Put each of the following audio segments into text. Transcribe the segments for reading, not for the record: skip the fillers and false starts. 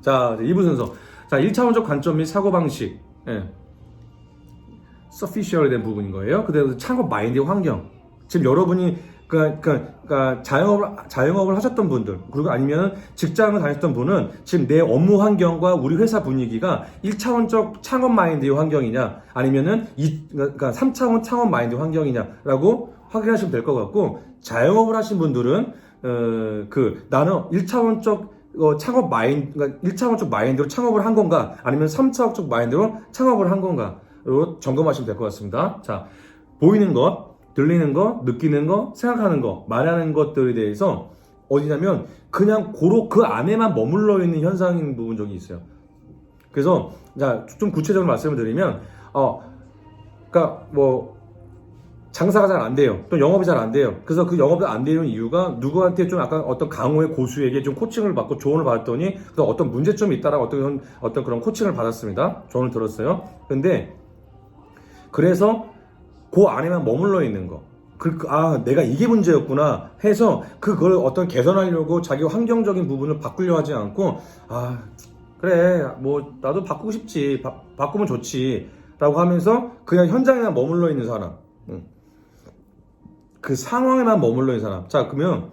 자, 2부 순서. 자, 1차원적 관점 및 사고방식. sufficiently 된 부분인 거예요. 그다음에 창업 마인드 환경. 지금 여러분이 그러니까 자영업을 하셨던 분들, 그리고 아니면 직장을 다녔던 분은 지금 내 업무 환경과 우리 회사 분위기가 1차원적 창업 마인드의 환경이냐, 아니면은 그러니까 3차원 창업 마인드 환경이냐라고 확인하시면 될 것 같고, 자영업을 하신 분들은 나는 1차원적 창업 마인드, 그러니까 1차원적 마인드로 창업을 한 건가, 아니면 3차원적 마인드로 창업을 한 건가로 점검하시면 될 것 같습니다. 자, 보이는 것, 들리는 거, 느끼는 거, 생각하는 거, 말하는 것들에 대해서 어디냐면 그냥 고로 그 안에만 머물러 있는 현상인 부분적이 있어요. 그래서 자, 좀 구체적으로 말씀을 드리면 그러니까 뭐 장사가 잘 안 돼요. 또 영업이 잘 안 돼요. 그래서 그 영업이 안 되는 이유가 누구한테 좀 약간 어떤 강호의 고수에게 좀 코칭을 받고 조언을 받았더니 어떤 문제점이 있다라고 어떤 그런 코칭을 받았습니다. 조언을 들었어요. 근데 그래서 그 안에만 머물러 있는 거. 내가 이게 문제였구나 해서 그걸 어떤 개선하려고 자기 환경적인 부분을 바꾸려 하지 않고, 그래, 뭐, 나도 바꾸고 싶지. 바꾸면 좋지. 라고 하면서 그냥 현장에만 머물러 있는 사람. 그 상황에만 머물러 있는 사람. 자, 그러면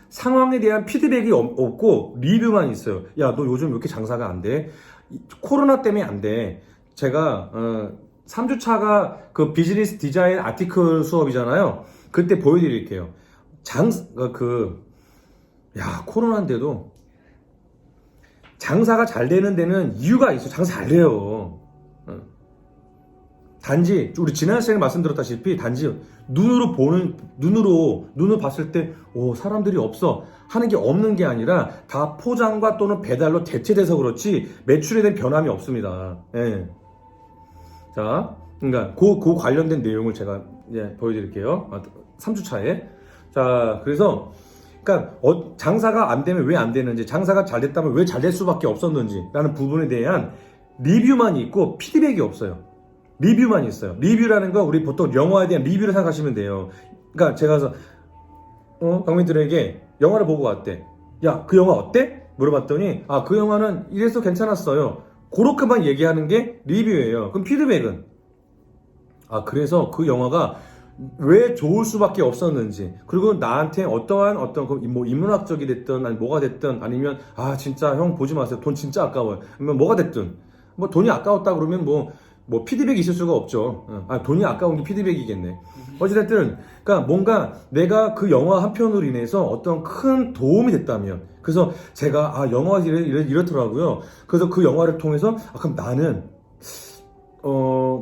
상황에 대한 피드백이 없고 리뷰만 있어요. 야, 너 요즘 왜 이렇게 장사가 안 돼? 코로나 때문에 안 돼. 제가, 3주차가 그 비즈니스 디자인 아티클 수업이잖아요. 그때 보여드릴게요. 코로나인데도 장사가 잘 되는 데는 이유가 있어. 장사 잘 돼요. 단지 우리 지난 시간에 말씀드렸다시피 단지 눈으로 봤을 때 사람들이 없어 하는 게 없는 게 아니라 다 포장과 또는 배달로 대체돼서 그렇지 매출에 대한 변함이 없습니다. 자, 그러니까 그 관련된 내용을 제가 보여드릴게요. 3주차에. 자, 그래서 그러니까 장사가 안 되면 왜 안 되는지, 장사가 잘 됐다면 왜 잘 될 수밖에 없었는지 라는 부분에 대한 리뷰만 있고 피드백이 없어요. 리뷰만 있어요. 리뷰라는 건 우리 보통 영화에 대한 리뷰를 생각하시면 돼요. 그러니까 제가 가서 강민들에게 영화를 보고 왔대. 야, 그 영화 어때? 물어봤더니 그 영화는 이래서 괜찮았어요. 그렇게만 얘기하는 게 리뷰예요. 그럼 피드백은? 그래서 그 영화가 왜 좋을 수밖에 없었는지, 그리고 나한테 어떠한 뭐 인문학적이 됐든 아니 뭐가 됐든, 아니면 진짜 형 보지 마세요. 돈 진짜 아까워요. 아니면 뭐가 됐든 뭐 돈이 아까웠다 그러면 뭐 피드백이 있을 수가 없죠. 돈이 아까운 게 피드백이겠네. 어찌됐든 그러니까 뭔가 내가 그 영화 한 편으로 인해서 어떤 큰 도움이 됐다면, 그래서 제가 영화가 이렇더라고요. 그래서 그 영화를 통해서 그럼 나는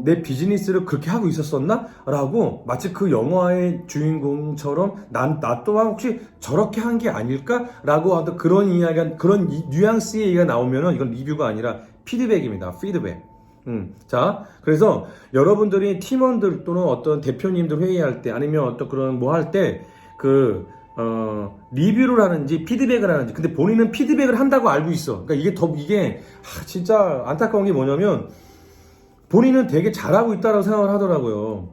내 비즈니스를 그렇게 하고 있었었나? 라고 마치 그 영화의 주인공처럼 나 또한 혹시 저렇게 한 게 아닐까? 라고 하던 그런 이야기가, 그런 뉘앙스의 얘기가 나오면은 이건 리뷰가 아니라 피드백입니다. 피드백. 자, 그래서 여러분들이 팀원들 또는 어떤 대표님들 회의할 때, 아니면 어떤 그런 뭐 할 때 리뷰를 하는지 피드백을 하는지, 근데 본인은 피드백을 한다고 알고 있어. 그러니까 이게 진짜 안타까운 게 뭐냐면 본인은 되게 잘하고 있다고 생각을 하더라고요.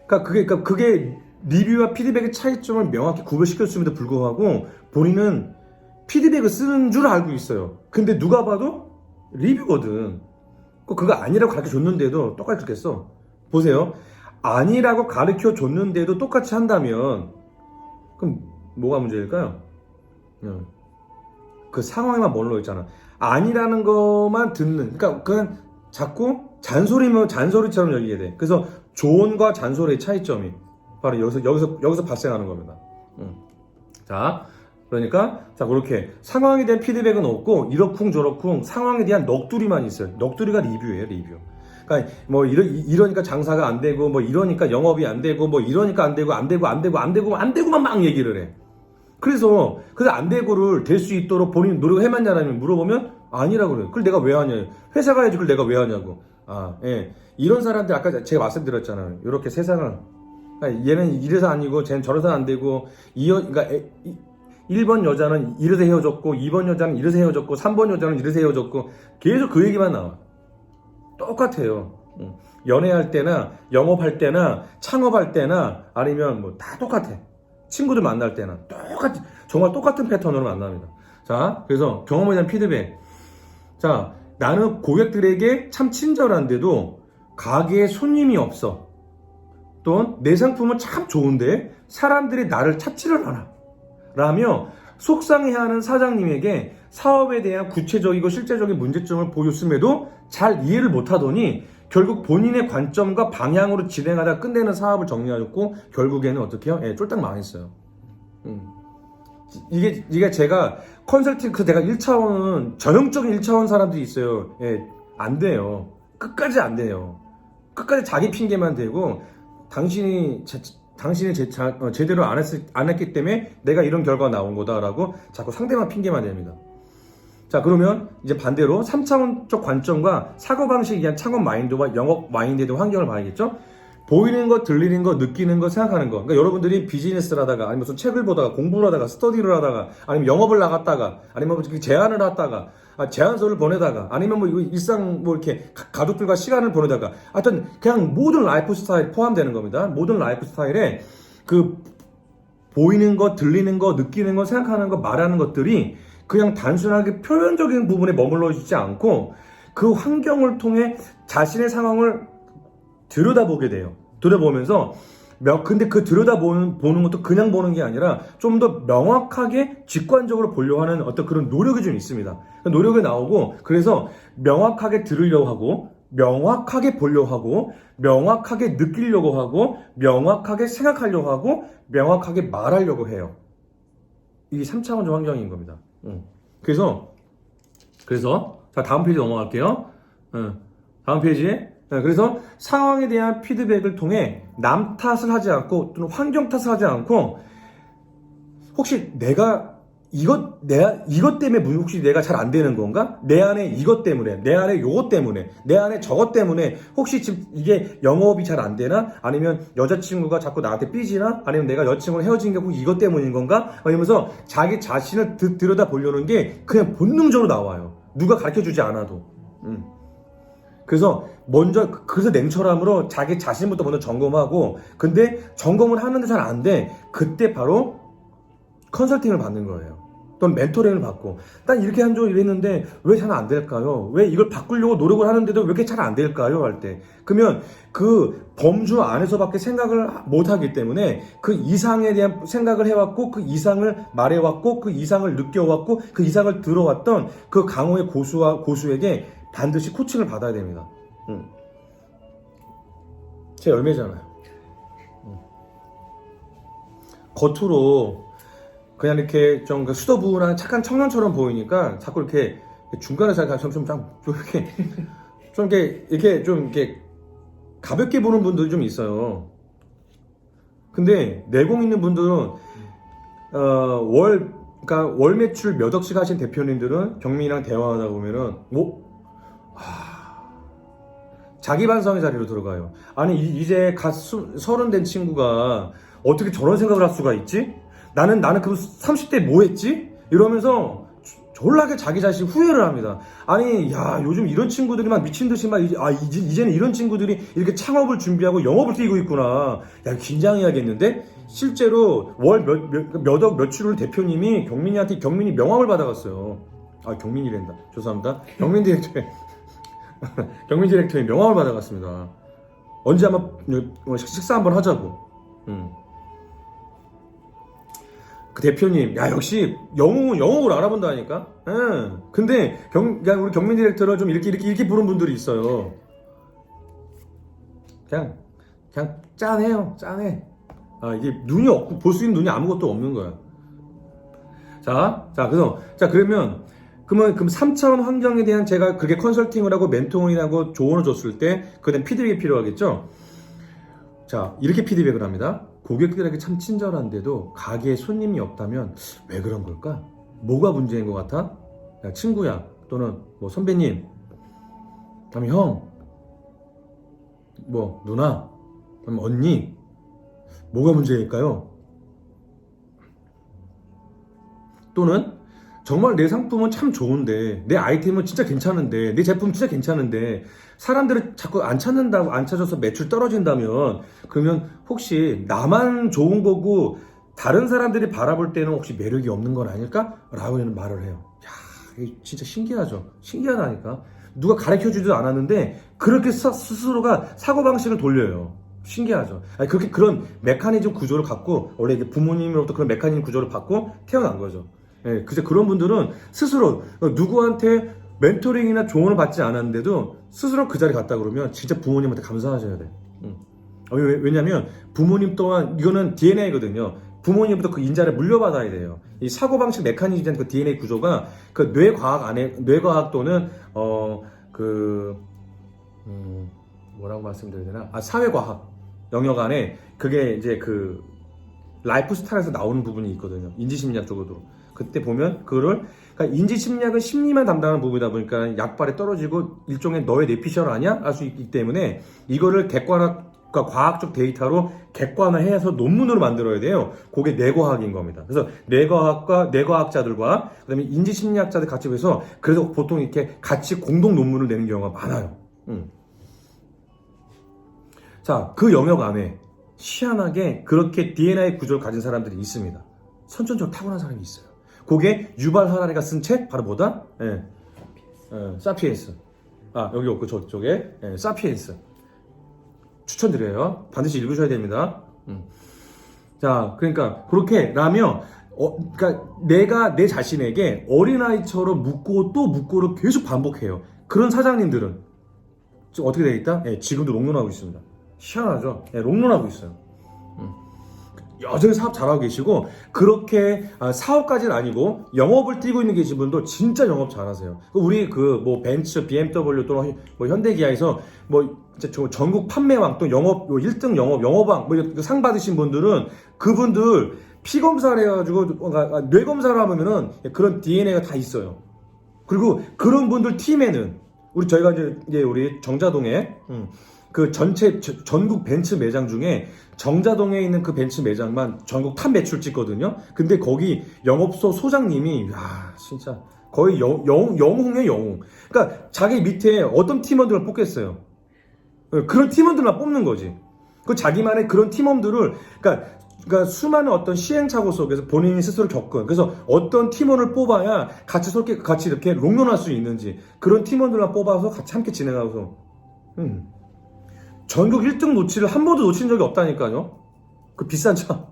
그러니까 그게 리뷰와 피드백의 차이점을 명확히 구별시켰음에도 불구하고 본인은 피드백을 쓰는 줄 알고 있어요. 근데 누가 봐도 리뷰거든. 그거 아니라고 가르쳐 줬는데도 똑같이 그렇게 써. 보세요. 아니라고 가르쳐 줬는데도 똑같이 한다면 그럼 뭐가 문제일까요? 그 상황에만 머물러 있잖아. 아니라는 것만 듣는, 그러니까 그냥 자꾸 잔소리처럼 여기게 돼. 그래서 조언과 잔소리의 차이점이 바로 여기서 발생하는 겁니다. 자, 그러니까 그렇게 상황에 대한 피드백은 없고 이러쿵저러쿵 상황에 대한 넋두리만 있어요. 넋두리가 리뷰예요, 리뷰. 그러니까 뭐 이러니까 장사가 안 되고, 뭐 이러니까 영업이 안 되고, 뭐 이러니까 안 되고만 막 얘기를 해. 그래서 안 되고를 될 수 있도록 본인이 노력해봤냐라면 물어보면 아니라고 그래요. 그걸 내가 왜 하냐. 회사 가야지 그걸 내가 왜 하냐고. 이런 사람들 아까 제가 말씀드렸잖아요. 이렇게 세상은 얘는 이래서 아니고 쟤는 저래서 안 되고, 그러니까 1번 여자는 이래서 헤어졌고, 2번 여자는 이래서 헤어졌고, 3번 여자는 이래서 헤어졌고, 계속 그 얘기만 나와. 똑같아요. 연애할 때나 영업할 때나 창업할 때나 아니면 뭐 다 똑같아. 친구들 만날 때나 정말 똑같은 패턴으로 만납니다. 자, 그래서 경험에 대한 피드백. 자, 나는 고객들에게 참 친절한데도 가게에 손님이 없어. 또는 내 상품은 참 좋은데 사람들이 나를 찾지를 않아. 라며 속상해하는 사장님에게 사업에 대한 구체적이고 실제적인 문제점을 보였음에도 잘 이해를 못하더니 결국 본인의 관점과 방향으로 진행하다 끝내는 사업을 정리하였고 결국에는 어떻게 해요? 예, 쫄딱 망했어요. 이게 제가 컨설팅 내가 1차원은 전형적인 1차원 사람들이 있어요. 예, 안 돼요. 끝까지 안 돼요. 끝까지 자기 핑계만 대고 당신이 제대로 안 했기 때문에 내가 이런 결과가 나온 거다라고 자꾸 상대방 핑계만 댑니다. 자, 그러면 이제 반대로 3차원적 관점과 사고방식에 의한 창업 마인드와 영업 마인드에 대한 환경을 봐야겠죠? 보이는 거, 들리는 거, 느끼는 거, 생각하는 거. 그러니까 여러분들이 비즈니스를 하다가, 아니면 무슨 책을 보다가, 공부를 하다가, 스터디를 하다가, 아니면 영업을 나갔다가, 아니면 뭐 제안을 하다가, 제안서를 보내다가, 아니면 뭐 일상 뭐 이렇게 가족들과 시간을 보내다가, 하여튼 그냥 모든 라이프 스타일 포함되는 겁니다. 모든 라이프 스타일에 그 보이는 거, 들리는 거, 느끼는 거, 생각하는 거, 말하는 것들이 그냥 단순하게 표현적인 부분에 머물러 있지 않고 그 환경을 통해 자신의 상황을 들여다보게 돼요. 들여다보면서 근데 그 들여다보는 것도 그냥 보는 게 아니라 좀 더 명확하게 직관적으로 보려고 하는 어떤 그런 노력이 좀 있습니다. 노력이 나오고 그래서 명확하게 들으려고 하고 명확하게 보려고 하고 명확하게 느끼려고 하고 명확하게 생각하려고 하고 명확하게 말하려고 해요. 이게 3차원적 환경인 겁니다. 그래서 자, 다음 페이지 넘어갈게요. 다음 페이지. 그래서 상황에 대한 피드백을 통해 남 탓을 하지 않고 또는 환경 탓을 하지 않고 혹시 이것 때문에 혹시 내가 잘 안 되는 건가? 내 안에 이것 때문에, 내 안에 요것 때문에, 내 안에 저것 때문에 혹시 지금 이게 영업이 잘 안 되나? 아니면 여자친구가 자꾸 나한테 삐지나? 아니면 내가 여자친구랑 헤어진 게 혹시 이것 때문인 건가? 이러면서 자기 자신을 들여다 보려는 게 그냥 본능적으로 나와요. 누가 가르쳐 주지 않아도. 그래서 그래서 냉철함으로 자기 자신부터 먼저 점검하고, 근데 점검을 하는데 잘 안 돼. 그때 바로 컨설팅을 받는 거예요. 또는 멘토링을 받고, 난 이렇게 이랬는데 왜 잘 안 될까요? 왜 이걸 바꾸려고 노력을 하는데도 왜 이렇게 잘 안 될까요? 할 때. 그러면 그 범주 안에서밖에 생각을 못 하기 때문에 그 이상에 대한 생각을 해왔고, 그 이상을 말해왔고, 그 이상을 느껴왔고, 그 이상을 들어왔던 그 강호의 고수에게 반드시 코칭을 받아야 됩니다. 제 열매잖아요. 겉으로 그냥 이렇게 좀 수더분한 착한 청년처럼 보이니까 자꾸 이렇게 중간에서 이렇게 가볍게 보는 분들이 좀 있어요. 근데 내공 있는 분들은 그러니까 월 매출 몇 억씩 하신 대표님들은 경민이랑 대화하다 보면은 자기 반성의 자리로 들어가요. 아니 이제 갓 30 된 친구가 어떻게 저런 생각을 할 수가 있지? 나는 그 30대 뭐 했지? 이러면서 졸라게 자기 자신 후회를 합니다. 아니 요즘 이런 친구들이 막 미친 듯이 이제는 이런 친구들이 이렇게 창업을 준비하고 영업을 뛰고 있구나. 긴장해야겠는데? 실제로 월 몇 억 매출을 대표님이 경민이 명함을 받아갔어요. 경민이란다. 죄송합니다. 경민 디렉터의 명함을 받아갔습니다. 언제 한번 식사 한번 하자고. 그 대표님, 역시 영웅을 알아본다니까. 근데 우리 경민 디렉터를 좀 이렇게 부른 분들이 있어요. 그냥 짠해요. 짠해. 이게 눈이 없고 볼 수 있는 눈이 아무것도 없는 거야. 그러면 3차원 환경에 대한 제가 그게 컨설팅을 하고 멘토링하고 조언을 줬을 때 그다음 피드백이 필요하겠죠. 자, 이렇게 피드백을 합니다. 고객들에게 참 친절한데도 가게에 손님이 없다면 왜 그런 걸까? 뭐가 문제인 것 같아? 야, 친구야, 또는 뭐 선배님, 아니면 형, 뭐 누나, 아니면 언니, 뭐가 문제일까요? 또는 정말 내 상품은 참 좋은데, 내 아이템은 진짜 괜찮은데, 내 제품 진짜 괜찮은데 사람들을 자꾸 안 찾아줘서 매출 떨어진다면, 그러면 혹시 나만 좋은 거고 다른 사람들이 바라볼 때는 혹시 매력이 없는 건 아닐까? 라고 말을 해요. 야, 이게 진짜 신기하죠? 신기하다니까. 누가 가르쳐 주지도 않았는데 그렇게 스스로가 사고방식을 돌려요. 신기하죠? 아니, 그렇게 그런 메커니즘 구조를 갖고 원래 이게 부모님으로부터 그런 메커니즘 구조를 받고 태어난 거죠. 예, 그런 분들은 스스로 누구한테 멘토링이나 조언을 받지 않았는데도 스스로 그 자리에 갔다 그러면 진짜 부모님한테 감사하셔야 돼. 왜냐면 부모님 또한 이거는 DNA거든요. 부모님부터 그 인자를 물려받아야 돼요. 이 사고방식 메커니즘 그 DNA 구조가 그 뇌과학 안에, 뇌과학 또는, 뭐라고 말씀드려야 되나? 사회과학 영역 안에 그게 이제 그 라이프 스타일에서 나오는 부분이 있거든요. 인지심리학 쪽으로도. 그때 보면 그거를, 그러니까 인지심리학은 심리만 담당하는 부분이다 보니까 약발에 떨어지고 일종의 너의 뇌피셜 아니야? 할 수 있기 때문에 이거를 객관학, 그러니까 과학적 데이터로 객관화해서 논문으로 만들어야 돼요. 그게 뇌과학인 겁니다. 그래서 뇌과학과 뇌과학자들과 그다음에 인지심리학자들 같이 해서 그래서 보통 이렇게 같이 공동 논문을 내는 경우가 많아요. 자, 그 영역 안에 희한하게 그렇게 DNA 구조를 가진 사람들이 있습니다. 선천적으로 타고난 사람이 있어요. 그게 유발 하라리가 쓴 책 바로 뭐다? 사피엔스. 여기 없고 저쪽에 사피엔스. 추천드려요. 반드시 읽으셔야 됩니다. 자, 그러니까 그렇게 라면 그러니까 내가 내 자신에게 어린아이처럼 묻고 또 묻고를 계속 반복해요. 그런 사장님들은 지금 어떻게 되어 있다? 지금도 롱런하고 있습니다. 희한하죠? 롱런하고 있어요. 여전히 사업 잘하고 계시고 그렇게 사업까지는 아니고 영업을 뛰고 있는 계신 분도 진짜 영업 잘하세요. 우리 뭐 벤츠, BMW 또는 뭐 현대기아에서 뭐 전국 판매왕 또 영업 1등 영업왕 뭐 상 받으신 분들은 그분들 피 검사를 해가지고 뇌 검사를 하면은 그런 DNA가 다 있어요. 그리고 그런 분들 팀에는 저희가 이제 우리 정자동에 그 전국 벤츠 매장 중에 정자동에 있는 그 벤츠 매장만 전국 탑 매출 찍거든요. 근데 거기 영업소 소장님이 진짜 거의 영웅이에요, 영웅. 그러니까 자기 밑에 어떤 팀원들을 뽑겠어요. 그런 팀원들만 뽑는 거지. 그 자기만의 그런 팀원들을 그러니까 수많은 어떤 시행착오 속에서 본인이 스스로 겪은 그래서 어떤 팀원을 뽑아야 같이 이렇게 롱런할 수 있는지 그런 팀원들만 뽑아서 같이 함께 진행하고서 전국 1등 놓치를 한 번도 놓친 적이 없다니까요. 그 비싼 차.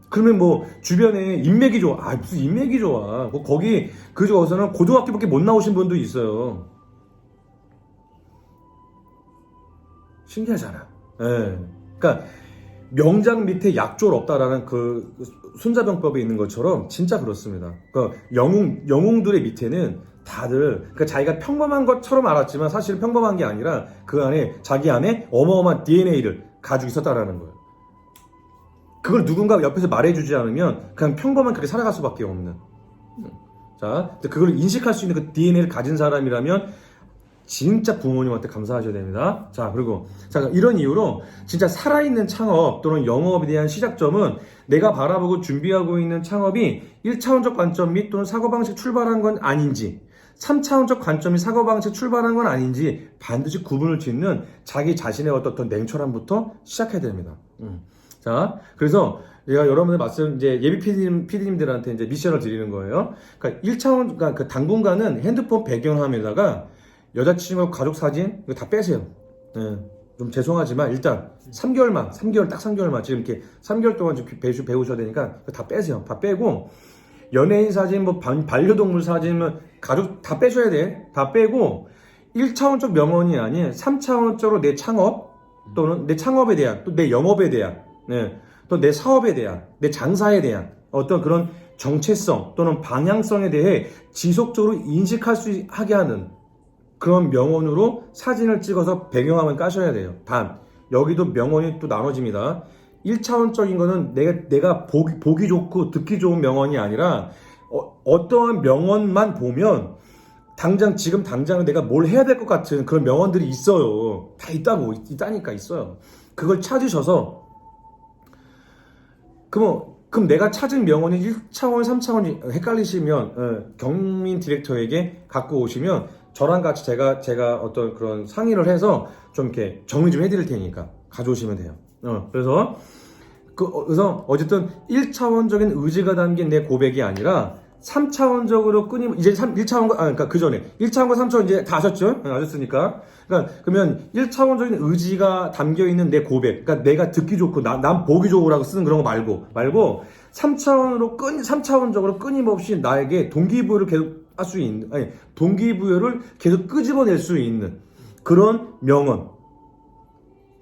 그러면 뭐 주변에 인맥이 좋아. 무슨 인맥이 좋아. 거기 그중에서는 고등학교밖에 못 나오신 분도 있어요. 신기하잖아. 그러니까 명장 밑에 약졸 없다라는 그 손자병법에 있는 것처럼 진짜 그렇습니다. 그러니까 영웅들의 밑에는 다들 그러니까 자기가 평범한 것처럼 알았지만 사실은 평범한 게 아니라 그 안에 자기 안에 어마어마한 DNA를 가지고 있었다라는 거예요. 그걸 누군가 옆에서 말해주지 않으면 그냥 평범한 그렇게 살아갈 수밖에 없는. 자, 그걸 인식할 수 있는 그 DNA를 가진 사람이라면 진짜 부모님한테 감사하셔야 됩니다. 자, 그리고 이런 이유로 진짜 살아있는 창업 또는 영업에 대한 시작점은 내가 바라보고 준비하고 있는 창업이 1차원적 관점 및 또는 사고방식 출발한 건 아닌지 3차원적 관점이 사고방식 출발한 건 아닌지 반드시 구분을 짓는 자기 자신의 어떤 냉철함부터 시작해야 됩니다. 자, 그래서 제가 여러분들 이제 예비 PD님들한테 이제 미션을 드리는 거예요. 그러니까 1차원, 그러니까 당분간은 핸드폰 배경화면에다가 여자친구 가족 사진 이거 다 빼세요. 좀 죄송하지만 일단 3개월만 지금 이렇게 3개월 동안 배우셔야 되니까 다 빼세요. 다 빼고 연예인 사진, 뭐 반려동물 사진, 가족 다 빼셔야 돼. 다 빼고 1차원적 명언이 아닌 3차원적으로 내 창업 또는 내 창업에 대한 또 내 영업에 대한 또 내 사업에 대한 내 장사에 대한 어떤 그런 정체성 또는 방향성에 대해 지속적으로 인식할 수 하게 하는 그런 명언으로 사진을 찍어서 배경화면 까셔야 돼요. 단 여기도 명언이 또 나눠집니다. 1차원적인 거는 내가 보기 좋고 듣기 좋은 명언이 아니라 어떠한 명언만 보면 지금 당장은 내가 뭘 해야 될 것 같은 그런 명언들이 있어요. 다 있다니까 있어요. 그걸 찾으셔서 그럼 내가 찾은 명언이 1차원, 3차원이 헷갈리시면 경민 디렉터에게 갖고 오시면 저랑 같이 제가 어떤 그런 상의를 해서 좀 이렇게 정리 좀 해드릴 테니까 가져오시면 돼요. 그래서 그래서 어쨌든 1차원적인 의지가 담긴 내 고백이 아니라 3차원적으로 이제 1차원과, 그러니까 그 전에 1차원과 3차원 이제 다 아셨죠? 아셨으니까. 그러니까, 그러면 1차원적인 의지가 담겨 있는 내 고백. 그러니까 내가 듣기 좋고, 난 보기 좋으라고 쓰는 그런 거 말고, 3차원적으로 끊임없이 나에게 동기부여를 계속 할 수 있는, 동기부여를 계속 끄집어낼 수 있는 그런 명언.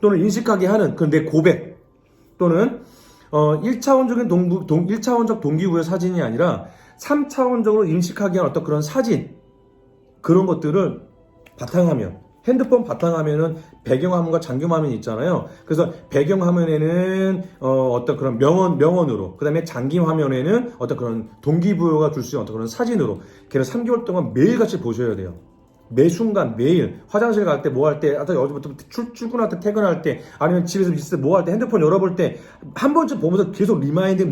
또는 인식하게 하는 그런 내 고백. 또는, 1차원적 동기부여 사진이 아니라 3차원적으로 인식하게 하는 어떤 그런 사진, 그런 것들을 바탕화면, 핸드폰 바탕화면은 배경화면과 장기화면이 있잖아요. 그래서 배경화면에는 어떤 그런 명언으로, 그 다음에 장기화면에는 어떤 그런 동기부여가 줄 수 있는 어떤 그런 사진으로 걔를 3개월 동안 매일같이 보셔야 돼요. 매 순간 매일 화장실 갈 때 뭐 할 때 어제부터 출근할 때 퇴근할 때 아니면 집에서 있을 때 뭐 할 때 핸드폰 열어볼 때 한 번쯤 보면서 계속 리마인딩을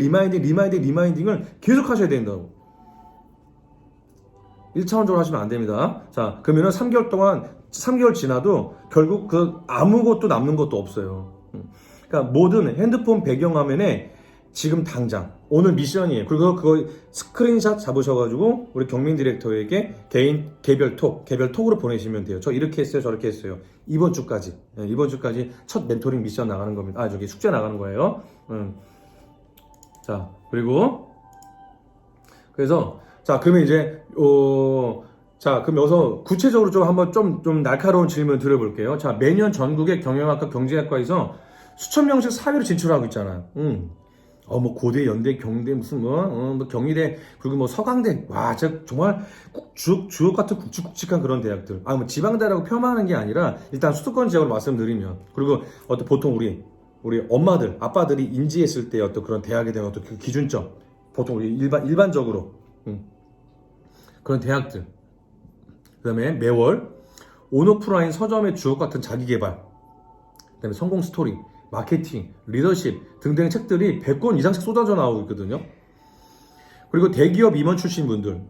계속 하셔야 된다고. 1차원적으로 하시면 안 됩니다. 자, 그러면은 3개월 지나도 결국 아무것도 남는 것도 없어요. 그러니까 모든 핸드폰 배경화면에 지금 당장 오늘 미션이에요. 그리고 그거 스크린샷 잡으셔가지고 우리 경민 디렉터에게 개별 톡으로 보내시면 돼요. 저 이렇게 했어요, 저렇게 했어요. 이번 주까지 첫 멘토링 미션 나가는 겁니다. 저기 숙제 나가는 거예요. 자, 그래서 자, 그러면 이제 그럼 여기서 구체적으로 좀 한번 좀 날카로운 질문 드려볼게요. 자, 매년 전국의 경영학과 경제학과에서 수천 명씩 사회로 진출하고 있잖아요. 뭐 고대, 연대, 경대, 무슨 뭐 경희대, 그리고 뭐 서강대, 와, 진짜 정말 주옥 같은 굵직굵직한 그런 대학들. 뭐 지방대라고 폄하하는 게 아니라 일단 수도권 지역으로 말씀드리면, 그리고 보통 우리 엄마들, 아빠들이 인지했을 때 어떤 그런 대학에 대한 어떤 그 기준점, 보통 우리 일반적으로 그런 대학들. 그다음에 매월 온오프라인 서점의 주옥 같은 자기개발, 그다음에 성공 스토리, 마케팅, 리더십 등등의 책들이 100권 이상씩 쏟아져 나오고 있거든요. 그리고 대기업 임원 출신 분들,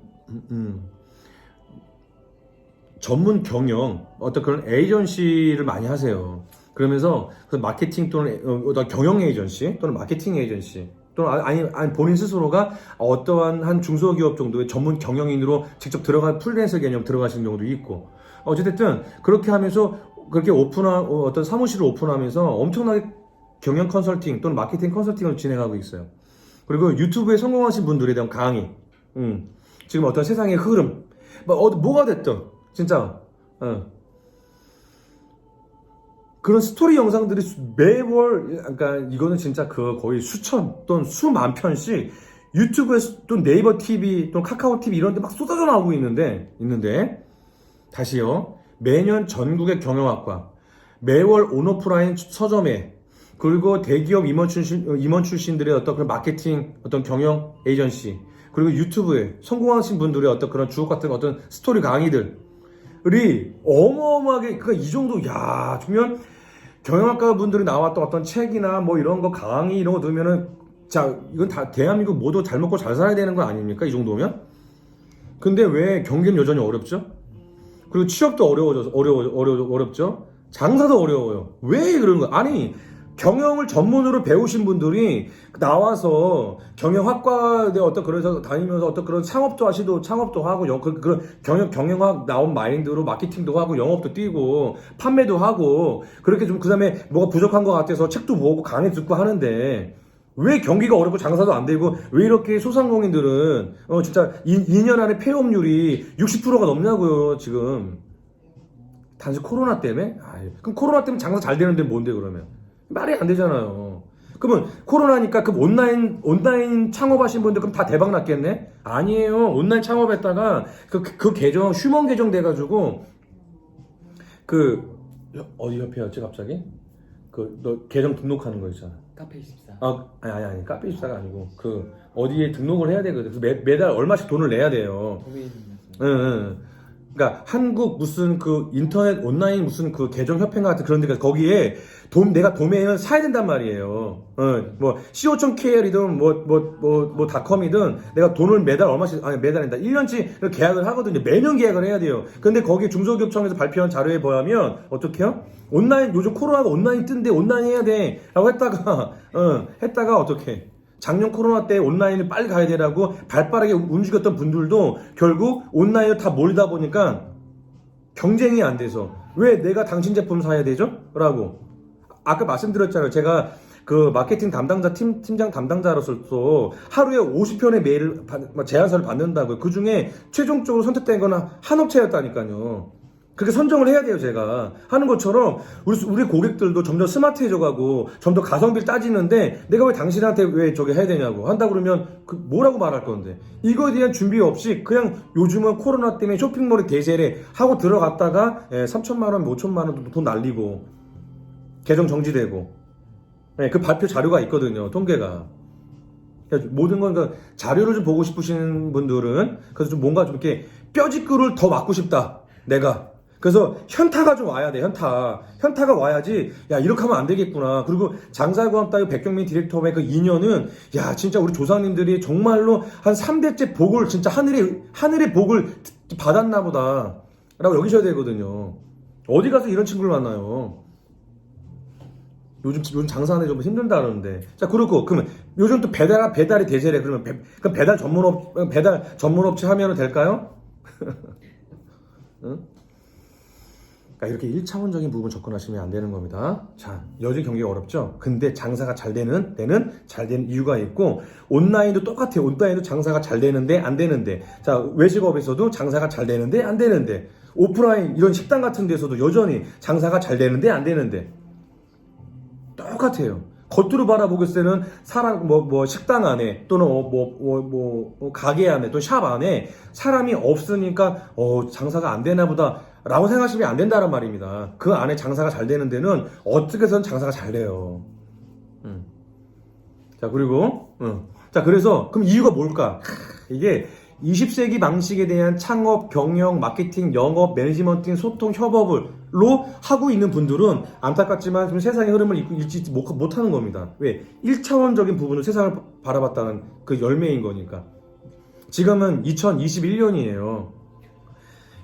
전문 경영, 어떤 그런 에이전시를 많이 하세요. 그러면서 그 마케팅 또는 경영 에이전시 또는 마케팅 에이전시 또는 아니 본인 스스로가 어떠한 한 중소기업 정도의 전문 경영인으로 직접 들어간 프리랜서 개념 들어가시는 경우도 있고, 어쨌든 그렇게 하면서 그렇게 어떤 사무실을 오픈하면서 엄청나게 경영 컨설팅 또는 마케팅 컨설팅을 진행하고 있어요. 그리고 유튜브에 성공하신 분들에 대한 강의, 지금 어떤 세상의 흐름, 뭐가 됐든 진짜 그런 스토리 영상들이 매월, 그러니까 이거는 진짜 거의 수천 또는 수만 편씩 유튜브에 또 네이버 TV 또는 카카오 TV 이런 데 막 쏟아져 나오고 있는데 다시요. 매년 전국의 경영학과, 매월 온오프라인 서점에, 그리고 대기업 임원 출신들의 어떤 그런 마케팅, 어떤 경영 에이전시, 그리고 유튜브에 성공하신 분들의 어떤 그런 주옥 같은 어떤 스토리 강의들이 어마어마하게, 그러니까 이 정도, 주면 경영학과 분들이 나왔던 어떤 책이나 뭐 이런 거 강의 이런 거 들으면은, 자, 이건 다 대한민국 모두 잘 먹고 잘 살아야 되는 거 아닙니까? 이 정도면? 근데 왜 경기는 여전히 어렵죠? 그리고 취업도 어렵죠? 장사도 어려워요. 왜 그런 거야? 아니, 경영을 전문으로 배우신 분들이 나와서 경영학과에 어떤 그래서 다니면서 어떤 그런 창업도 하고 그런 경영학 나온 마인드로 마케팅도 하고 영업도 뛰고 판매도 하고 그렇게 좀 그다음에 뭐가 부족한 것 같아서 책도 모으고 강의 듣고 하는데 왜 경기가 어렵고 장사도 안 되고 왜 이렇게 소상공인들은 진짜 2년 안에 폐업률이 60%가 넘냐고요 지금. 단지 코로나 때문에? 그럼 코로나 때문에 장사 잘 되는데 뭔데 그러면? 말이 안 되잖아요. 그러면 코로나니까 그 온라인 창업하신 분들 그럼 다 대박 났겠네? 아니에요. 온라인 창업했다가 그 계정 휴먼 계정 돼가지고 어디 협회였지 갑자기? 너 계정 등록하는 거 있잖아. 카페24. 아니 카페24가 아니고 어디에 등록을 해야 되거든. 그래서 매달 얼마씩 돈을 내야 돼요. 응. 그러니까 한국 무슨 그 인터넷 온라인 무슨 그 계정 협회인가 같은 그런 데가 거기에 내가 도메인을 사야 된단 말이에요. 뭐 co.kr이든 뭐 닷컴이든 내가 돈을 매달 얼마씩 아니 매달인다 1년치 계약을 하거든요. 매년 계약을 해야 돼요. 근데 거기 중소기업청에서 발표한 자료에 보면 어떻게요? 온라인 요즘 코로나가 온라인 뜬데 온라인 해야 돼라고 했다가 어떻게? 작년 코로나 때 온라인을 빨리 가야 되라고 발빠르게 움직였던 분들도 결국 온라인을 다 몰다 보니까 경쟁이 안 돼서 왜 내가 당신 제품 사야 되죠? 라고 아까 말씀드렸잖아요. 제가 그 마케팅 담당자 팀장 담당자로서 하루에 50편의 메일을 제안서를 받는다고요. 그 중에 최종적으로 선택된 건 한 업체였다니까요. 그렇게 선정을 해야 돼요. 제가 하는 것처럼 우리 고객들도 점점 스마트해져 가고 좀 더 가성비를 따지는데 내가 왜 당신한테 왜 저게 해야 되냐고 한다 그러면 뭐라고 말할 건데 이거에 대한 준비 없이 그냥 요즘은 코로나 때문에 쇼핑몰에 대세래 하고 들어갔다가 3천만 원, 5천만 원 돈 날리고 계정 정지되고 그 발표 자료가 있거든요. 통계가. 모든 건 그 자료를 좀 보고 싶으신 분들은 그래서 좀 뭔가 좀 이렇게 뼈짓구를 더 맞고 싶다. 내가. 그래서 현타가 좀 와야 돼. 현타가 와야지 야 이렇게 하면 안 되겠구나. 그리고 장사고함 따위 백경민 디렉터의 그 인연은 야 진짜 우리 조상님들이 정말로 한 3대째 복을 진짜 하늘의 복을 받았나 보다 라고 여기셔야 되거든요. 어디 가서 이런 친구를 만나요. 요즘 장사하는 게 좀 힘든다 그러는데. 자, 그렇고, 그러면 요즘 또 배달이 대세래. 그럼 배달 전문업체 하면 될까요? 응? 그러니까 이렇게 1차원적인 부분 접근하시면 안 되는 겁니다. 자, 여전히 경기가 어렵죠? 근데 장사가 잘 되는 데는 잘 되는 이유가 있고, 온라인도 똑같아요. 온라인도 장사가 잘 되는데, 안 되는데. 자, 외식업에서도 장사가 잘 되는데, 안 되는데. 오프라인, 이런 식당 같은 데서도 여전히 장사가 잘 되는데, 안 되는데. 똑같아요. 겉으로 바라보겠을 때는 사람 식당 안에 또는 가게 안에 또 샵 안에 사람이 없으니까 장사가 안 되나 보다라고 생각하시면 안 된다는 말입니다. 그 안에 장사가 잘 되는 데는 어떻게 해서든 장사가 잘 돼요. 자, 그리고 자, 그래서 그럼 이유가 뭘까? 이게 20세기 방식에 대한 창업, 경영, 마케팅, 영업, 매니지먼팅, 소통, 협업을로 하고 있는 분들은 안타깝지만 지금 세상의 흐름을 읽지 못하는 겁니다. 왜? 1차원적인 부분을 세상을 바라봤다는 그 열매인 거니까. 지금은 2021년이에요.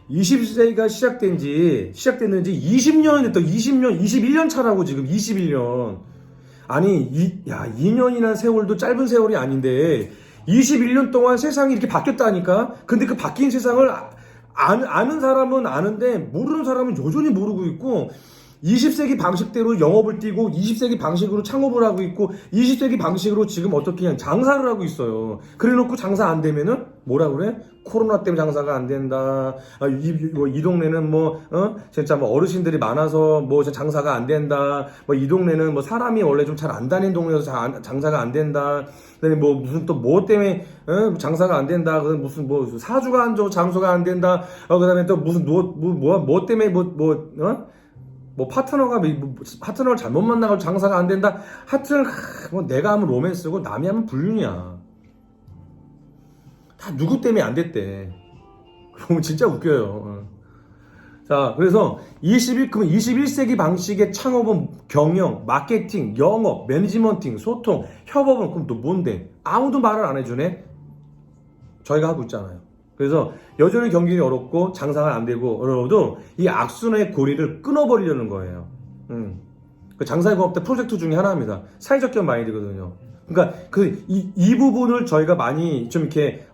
20세기가 시작됐는지 20년이 됐다. 21년 차라고 지금 21년. 아니, 2년이라는 세월도 짧은 세월이 아닌데 21년 동안 세상이 이렇게 바뀌었다니까? 근데 그 바뀐 세상을 아는 사람은 아는데 모르는 사람은 여전히 모르고 있고 20세기 방식대로 영업을 뛰고 20세기 방식으로 창업을 하고 있고 20세기 방식으로 지금 어떻게 그냥 장사를 하고 있어요. 그래 놓고 장사 안 되면은 뭐라 그래? 코로나 때문에 장사가 안 된다. 이 동네는 진짜 어르신들이 많아서 장사가 안 된다. 이 동네는 사람이 원래 좀 잘 안 다니는 동네여서 장사가 안 된다. 그다음에 무슨 또 때문에 장사가 안 된다. 무슨 사주가 안 좋아 장소가 안 된다. 그다음에 또 무슨 때문에 파트너를 잘못 만나가지고 장사가 안 된다. 하여튼 내가 하면 로맨스고 남이 하면 불륜이야. 다 누구 때문에 안 됐대. 그럼 진짜 웃겨요. 자, 그래서 21세기 방식의 창업은 경영, 마케팅, 영업, 매니지먼팅, 소통, 협업은 그럼 또 뭔데? 아무도 말을 안 해주네? 저희가 하고 있잖아요. 그래서 여전히 경기가 어렵고 장사가 안 되고 어려워도 이 악순환의 고리를 끊어버리려는 거예요. 그 장사의 공업대 프로젝트 중에 하나입니다. 사회적 기업 마인드거든요. 그러니까 이 부분을 저희가 많이 좀 이렇게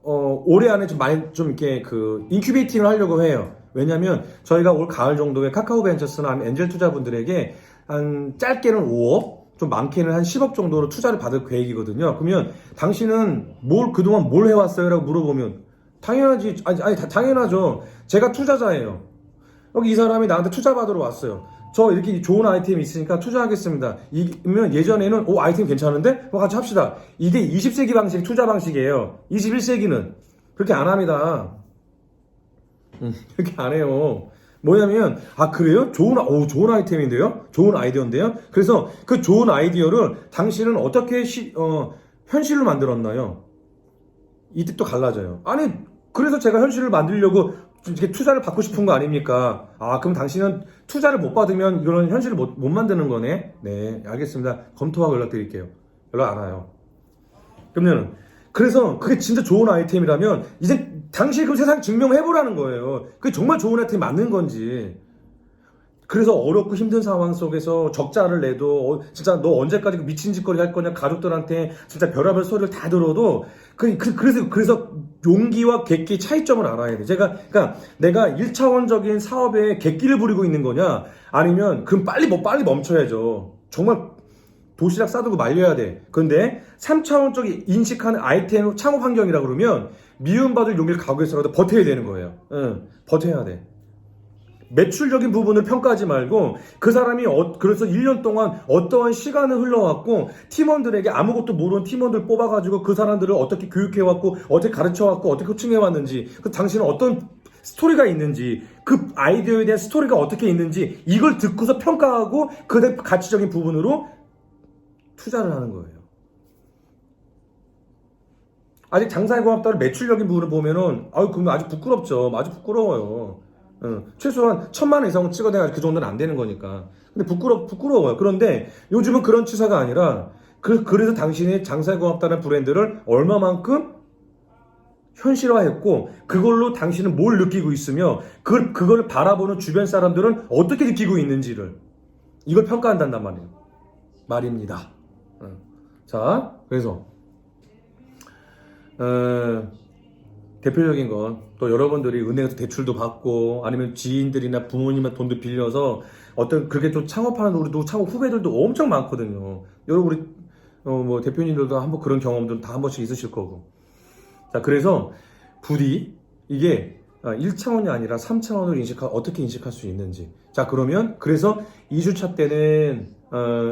올해 안에 좀 많이 좀 이렇게 인큐베이팅을 하려고 해요. 왜냐면 저희가 올 가을 정도에 카카오벤처스나 엔젤 투자분들에게 한 짧게는 5억 좀 많게는 한 10억 정도로 투자를 받을 계획이거든요. 그러면 당신은 그동안 뭘 해왔어요? 라고 물어보면 당연하지. 아니 당연하죠. 제가 투자자예요. 여기 이 사람이 나한테 투자 받으러 왔어요. 저 이렇게 좋은 아이템이 있으니까 투자하겠습니다. 이면 예전에는 아이템 괜찮은데? 같이 합시다. 이게 20세기 방식 투자 방식이에요. 21세기는 그렇게 안 합니다. 그렇게 안 해요. 뭐냐면 그래요? 좋은 아이템인데요? 좋은 아이디어인데요? 그래서 그 좋은 아이디어를 당신은 어떻게 현실로 만들었나요? 이때 또 갈라져요. 아니 그래서 제가 현실을 만들려고 이렇게 투자를 받고 싶은 거 아닙니까? 아, 그럼 당신은 투자를 못 받으면 이거는 현실을 못 만드는 거네? 네, 알겠습니다. 검토하고 연락드릴게요. 연락 안 와요. 그러면, 그래서 그게 진짜 좋은 아이템이라면, 이제 당신이 그 세상 증명해보라는 거예요. 그게 정말 좋은 아이템이 맞는 건지. 그래서 어렵고 힘든 상황 속에서 적자를 내도 진짜 너 언제까지 미친 짓거리 할 거냐 가족들한테 진짜 별의별 소리를 다 들어도 그래서 용기와 객기 차이점을 알아야 돼. 그러니까 내가 1차원적인 사업에 객기를 부리고 있는 거냐 아니면 그럼 빨리 멈춰야죠. 정말 도시락 싸두고 말려야 돼. 그런데 3차원적인 인식하는 아이템 창업 환경이라 그러면 미움받을 용기를 갖고 있어라도 버텨야 되는 거예요. 응, 버텨야 돼. 매출적인 부분을 평가하지 말고 그 사람이 그래서 1년 동안 어떠한 시간을 흘러왔고 팀원들에게 아무것도 모르는 팀원들 뽑아가지고 그 사람들을 어떻게 교육해왔고 어떻게 가르쳐왔고 어떻게 코칭해왔는지 그 당신은 어떤 스토리가 있는지 그 아이디어에 대한 스토리가 어떻게 있는지 이걸 듣고서 평가하고 그 가치적인 부분으로 투자를 하는 거예요. 아직 장사의 고맙다를 매출적인 부분을 보면은 그럼 아주 부끄럽죠. 아주 부끄러워요. 최소한 1,000만 이상은 찍어내야 그 정도는 안 되는 거니까. 근데 부끄러워요. 그런데 요즘은 그런 추세가 아니라, 그래서 당신이 장사에 고맙다는 브랜드를 얼마만큼 현실화했고, 그걸로 당신은 뭘 느끼고 있으며, 그걸 바라보는 주변 사람들은 어떻게 느끼고 있는지를, 이걸 평가한단 말입니다. 자, 그래서, 대표적인 건 또 여러분들이 은행에서 대출도 받고 아니면 지인들이나 부모님한테 돈도 빌려서 어떤 그렇게 또 창업하는 우리도 창업 후배들도 엄청 많거든요. 여러분 우리 대표님들도 한번 그런 경험들 다 한 번씩 있으실 거고. 자, 그래서 부디 이게 1차원이 아니라 3차원으로 어떻게 인식할 수 있는지. 자, 그러면 그래서 2주차 때는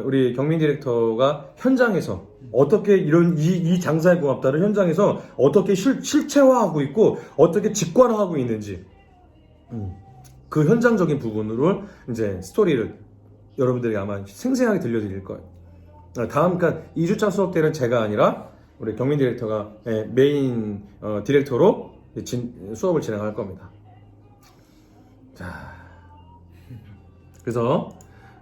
우리 경민 디렉터가 현장에서 어떻게 이 장사의 고맙다를 현장에서 어떻게 실체화하고 있고 어떻게 직관화하고 있는지 그 현장적인 부분으로 이제 스토리를 여러분들이 아마 생생하게 들려드릴 거예요. 다음 그러니까 2주차 수업 때는 제가 아니라 우리 경민 디렉터가 메인 디렉터로 수업을 진행할 겁니다. 자, 그래서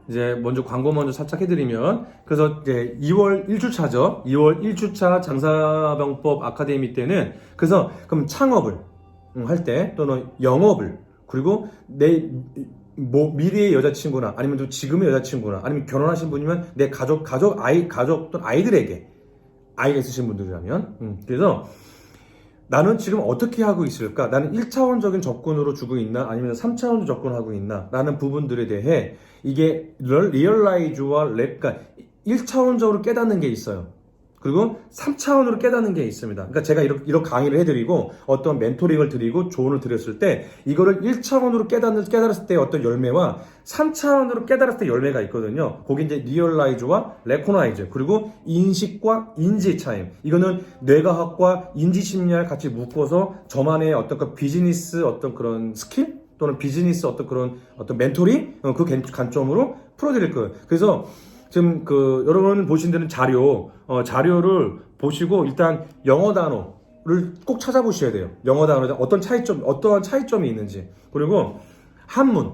이제 먼저 광고 살짝 해드리면 그래서 이제 2월 1주차죠. 2월 1주차 장사병법 아카데미 때는 그래서 그럼 창업을 할 때 또는 영업을 그리고 내 미래의 여자친구나 아니면 또 지금의 여자친구나 아니면 결혼하신 분이면 내 가족 또는 아이들에게 아이가 있으신 분들이라면 그래서 나는 지금 어떻게 하고 있을까? 나는 1차원적인 접근으로 주고 있나? 아니면 3차원적 접근하고 있나? 라는 부분들에 대해 이게 리얼라이즈와 그러니까 1차원적으로 깨닫는 게 있어요. 그리고 3차원으로 깨닫는 게 있습니다. 그러니까 제가 이렇게 강의를 해드리고 어떤 멘토링을 드리고 조언을 드렸을 때 이거를 1차원으로 깨달았을 때 어떤 열매와 3차원으로 깨달았을 때 열매가 있거든요. 거기 이제 리얼라이즈와 레코나이즈 그리고 인식과 인지 차이. 이거는 뇌과학과 인지심리학을 같이 묶어서 저만의 어떤 그 비즈니스 어떤 그런 스킬 또는 비즈니스 어떤 멘토링 그 관점으로 풀어드릴 거예요. 그래서 지금 여러분 보신 데는 자료를 보시고 일단 영어 단어를 꼭 찾아보셔야 돼요. 영어 단어에 어떠한 차이점이 있는지. 그리고 한문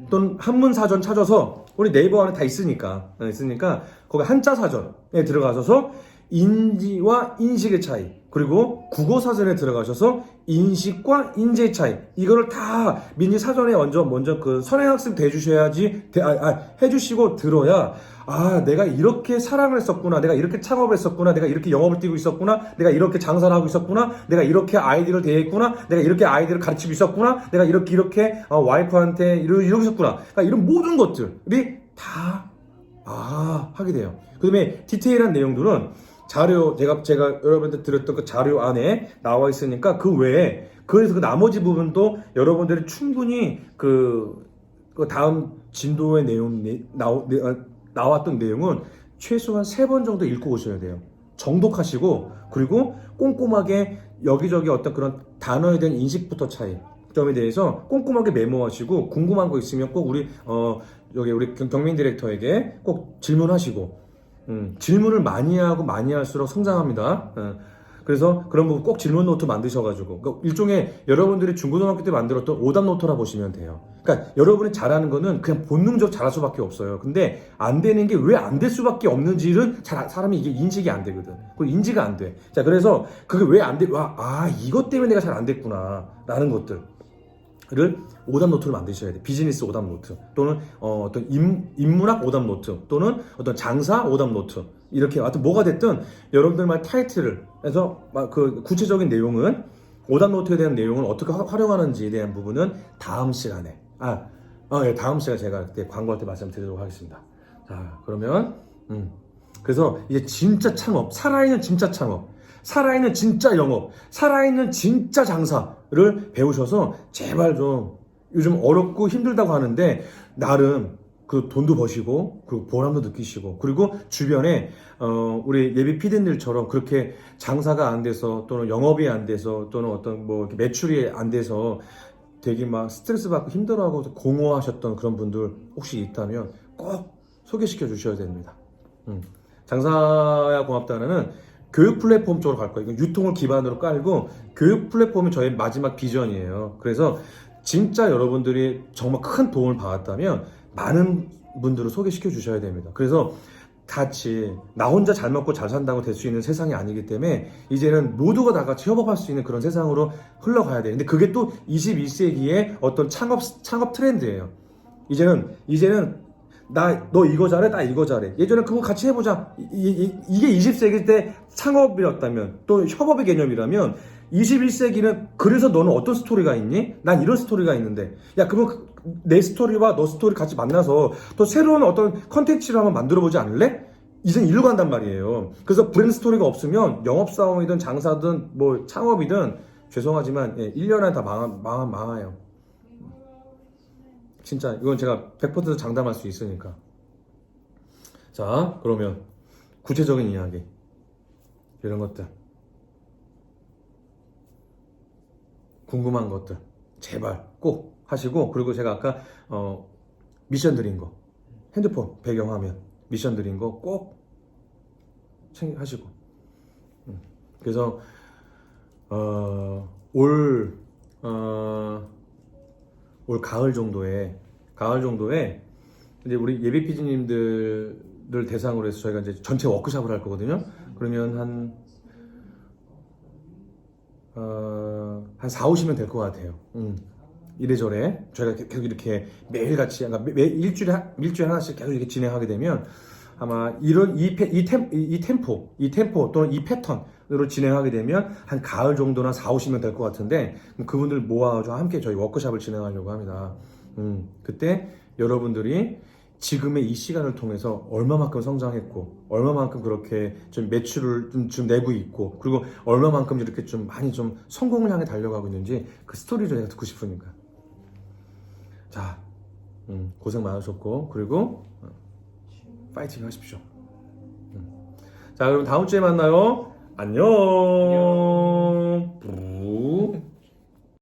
또는 한문 사전 찾아서 우리 네이버 안에 다 있으니까 거기 한자 사전에 들어가셔서 인지와 인식의 차이 그리고 국어 사전에 들어가셔서 인식과 인지의 차이 이거를 다 민지 사전에 먼저 그 선행학습 해주시고 들어야 내가 이렇게 사랑을 했었구나 내가 이렇게 창업을 했었구나 내가 이렇게 영업을 뛰고 있었구나 내가 이렇게 장사를 하고 있었구나 내가 이렇게 아이들을 대했구나 내가 이렇게 아이들을 가르치고 있었구나 내가 이렇게 와이프한테 이렇게 있었구나 그러니까 이런 모든 것들이 다 하게 돼요. 그 다음에 디테일한 내용들은 자료 제가 여러분들 드렸던 그 자료 안에 나와 있으니까 그 외에 그래서 그 나머지 부분도 여러분들이 충분히 그 다음 진도의 나왔던 내용은 최소한 3번 정도 읽고 오셔야 돼요. 정독하시고 그리고 꼼꼼하게 여기저기 어떤 그런 단어에 대한 인식부터 차이점에 대해서 꼼꼼하게 메모하시고 궁금한 거 있으면 꼭 여기 우리 경민 디렉터에게 꼭 질문하시고 질문을 많이 하고 많이 할수록 성장합니다. 그래서 그런 부분 꼭 질문 노트 만드셔가지고 그러니까 일종의 여러분들이 중고등학교 때 만들었던 오답 노트라 보시면 돼요. 그러니까 여러분이 잘하는 거는 그냥 본능적 잘할 수밖에 없어요. 근데 안 되는 게 왜 안 될 수밖에 없는지를 사람이 이게 인식이 안 되거든. 그리고 인지가 안 돼. 자, 그래서 그게 왜 안 돼? 이것 때문에 내가 잘 안 됐구나 라는 것들을 오답 노트를 만드셔야 돼. 비즈니스 오답 노트 또는 어떤 인문학 오답 노트 또는 어떤 장사 오답 노트 이렇게 하여튼 뭐가 됐든 여러분들만 타이틀을 해서 그 구체적인 내용은 오답 노트에 대한 내용을 어떻게 활용하는지에 대한 부분은 다음 시간에 다음 시간에 제가 그때 광고할 때 말씀드리도록 하겠습니다. 자, 그러면 그래서 이제 진짜 창업, 살아있는 진짜 창업, 살아있는 진짜 영업, 살아있는 진짜 장사를 배우셔서 제발 좀 요즘 어렵고 힘들다고 하는데 나름 그 돈도 버시고 그리고 보람도 느끼시고 그리고 주변에 우리 예비 PD님들처럼 그렇게 장사가 안 돼서 또는 영업이 안 돼서 또는 어떤 뭐 이렇게 매출이 안 돼서 되게 막 스트레스 받고 힘들어하고 공허하셨던 그런 분들 혹시 있다면 꼭 소개시켜 주셔야 됩니다. 장사야 고맙다는 교육 플랫폼 쪽으로 갈 거예요. 유통을 기반으로 깔고 교육 플랫폼이 저의 마지막 비전이에요. 그래서 진짜 여러분들이 정말 큰 도움을 받았다면 많은 분들을 소개시켜 주셔야 됩니다. 그래서 같이 나 혼자 잘 먹고 잘 산다고 될 수 있는 세상이 아니기 때문에 이제는 모두가 다 같이 협업할 수 있는 그런 세상으로 흘러가야 돼요. 근데 그게 또 21세기의 어떤 창업 트렌드예요. 이제는 너 이거 잘해, 나 이거 잘해. 예전에 그거 같이 해보자. 이게 20세기 때 창업이었다면 또 협업의 개념이라면 21세기는 그래서 너는 어떤 스토리가 있니? 난 이런 스토리가 있는데 야 그러면 내 스토리와 너 스토리 같이 만나서 또 새로운 어떤 컨텐츠를 한번 만들어보지 않을래? 이젠 일로 간단 말이에요. 그래서 브랜드 스토리가 없으면 영업사원이든 장사든 뭐 창업이든 죄송하지만 1년 안에 다 망해요. 진짜 이건 제가 100% 장담할 수 있으니까. 자, 그러면 구체적인 이야기 이런 것들 궁금한 것들 제발 꼭 하시고 그리고 제가 아까 미션 드린 거 핸드폰 배경화면 미션 드린 거 꼭 하시고 그래서 올 가을 정도에 이제 우리 예비 PD님들을 대상으로 해서 저희가 이제 전체 워크숍을 할 거거든요. 그러면 한 4, 50명 될 것 같아요. 이래저래 저희가 계속 이렇게 매일같이 그러니까 일주일에 하나씩 계속 이렇게 진행하게 되면 아마 이런 이 템포 또는 이 패턴으로 진행하게 되면 한 가을 정도나 4, 50명 될 것 같은데 그분들 모아가지고 함께 저희 워크숍을 진행하려고 합니다. 그때 여러분들이 지금의 이 시간을 통해서 얼마만큼 성장했고 얼마만큼 그렇게 좀 매출을 좀 내고 있고 그리고 얼마만큼 이렇게 좀 많이 좀 성공을 향해 달려가고 있는지 그 스토리를 제가 듣고 싶으니까. 자, 고생 많으셨고 그리고 파이팅 하십시오. 자, 그럼 다음 주에 만나요. 안녕.